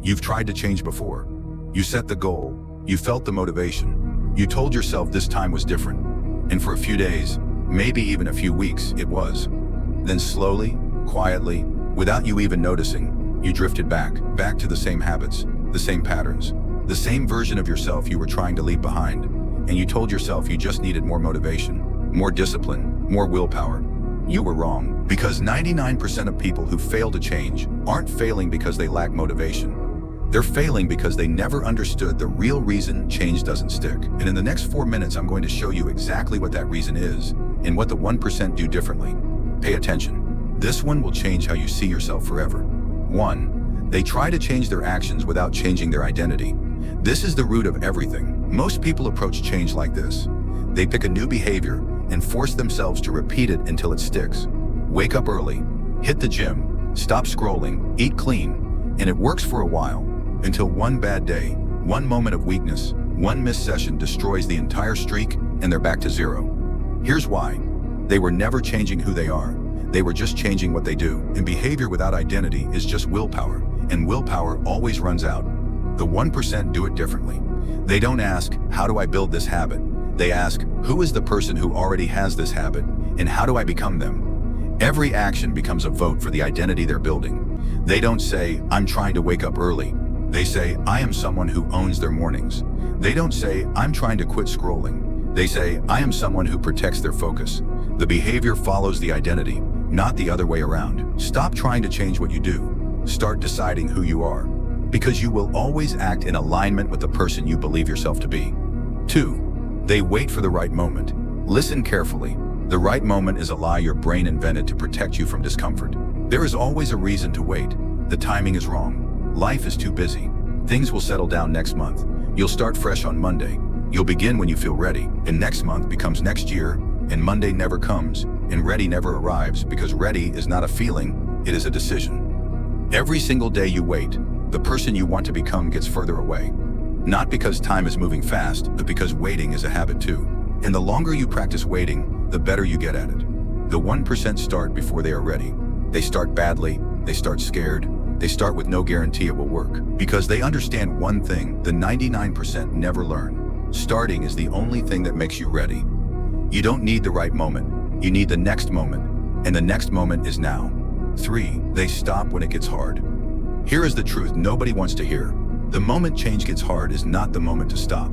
You've tried to change before. You set the goal. You felt the motivation. You told yourself this time was different. And for a few days, maybe even a few weeks, it was. Then slowly, quietly, without you even noticing, you drifted back to the same habits, the same patterns, the same version of yourself you were trying to leave behind. And you told yourself you just needed more motivation, more discipline, more willpower. You were wrong, because 99% of people who fail to change aren't failing because they lack motivation. They're failing because they never understood the real reason change doesn't stick. And in the next 4 minutes, I'm going to show you exactly what that reason is and what the 1% do differently. Pay attention. This one will change how you see yourself forever. 1. They try to change their actions without changing their identity. This is the root of everything. Most people approach change like this. They pick a new behavior and force themselves to repeat it until it sticks. Wake up early, hit the gym, stop scrolling, eat clean, and it works for a while. Until one bad day, one moment of weakness, one missed session destroys the entire streak and they're back to zero. Here's why. They were never changing who they are. They were just changing what they do. And behavior without identity is just willpower. And willpower always runs out. The 1% do it differently. They don't ask, how do I build this habit? They ask, who is the person who already has this habit? And how do I become them? Every action becomes a vote for the identity they're building. They don't say, I'm trying to wake up early. They say, I am someone who owns their mornings. They don't say, I'm trying to quit scrolling. They say, I am someone who protects their focus. The behavior follows the identity, not the other way around. Stop trying to change what you do. Start deciding who you are. Because you will always act in alignment with the person you believe yourself to be. 2. They wait for the right moment. Listen carefully. The right moment is a lie your brain invented to protect you from discomfort. There is always a reason to wait. The timing is wrong. Life is too busy. Things will settle down next month. You'll start fresh on Monday. You'll begin when you feel ready. And next month becomes next year. And Monday never comes. And ready never arrives, because ready is not a feeling, it is a decision. Every single day you wait, the person you want to become gets further away. Not because time is moving fast, but because waiting is a habit too. And the longer you practice waiting, the better you get at it. The 1% start before they are ready. They start badly, they start scared, they start with no guarantee it will work. Because they understand one thing the 99% never learn. Starting is the only thing that makes you ready. You don't need the right moment, you need the next moment. And the next moment is now. 3. They stop when it gets hard. Here is the truth nobody wants to hear. The moment change gets hard is not the moment to stop.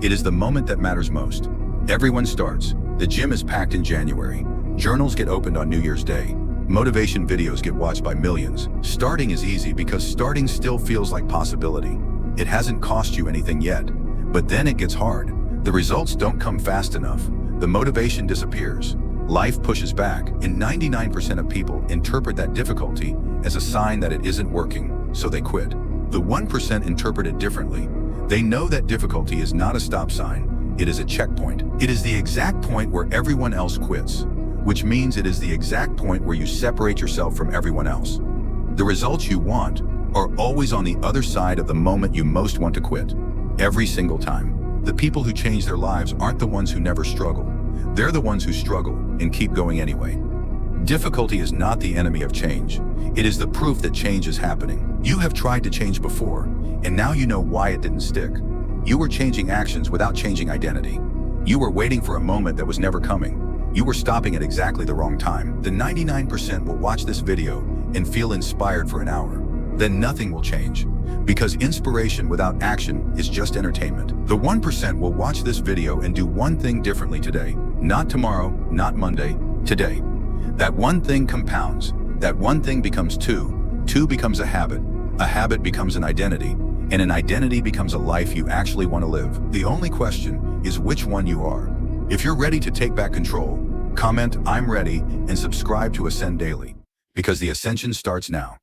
It is the moment that matters most. Everyone starts. The gym is packed in January. Journals get opened on New Year's Day. Motivation videos get watched by millions. Starting is easy because starting still feels like possibility. It hasn't cost you anything yet. But then it gets hard. The results don't come fast enough. The motivation disappears. Life pushes back, and 99% of people interpret that difficulty as a sign that it isn't working, so they quit. The 1% interpret it differently. They know that difficulty is not a stop sign, it is a checkpoint. It is the exact point where everyone else quits, which means it is the exact point where you separate yourself from everyone else. The results you want are always on the other side of the moment you most want to quit. Every single time. The people who change their lives aren't the ones who never struggle. They're the ones who struggle and keep going anyway. Difficulty is not the enemy of change. It is the proof that change is happening. You have tried to change before, and now you know why it didn't stick. You were changing actions without changing identity. You were waiting for a moment that was never coming. You were stopping at exactly the wrong time. The 99% will watch this video and feel inspired for an hour. Then nothing will change. Because inspiration without action is just entertainment. The 1% will watch this video and do one thing differently today. Not tomorrow, not Monday, today. That one thing compounds. That one thing becomes two. Two becomes a habit becomes an identity, and an identity becomes a life you actually want to live. The only question is which one you are. If you're ready to take back control, comment "I'm ready" and subscribe to Ascend Daily, because the ascension starts now.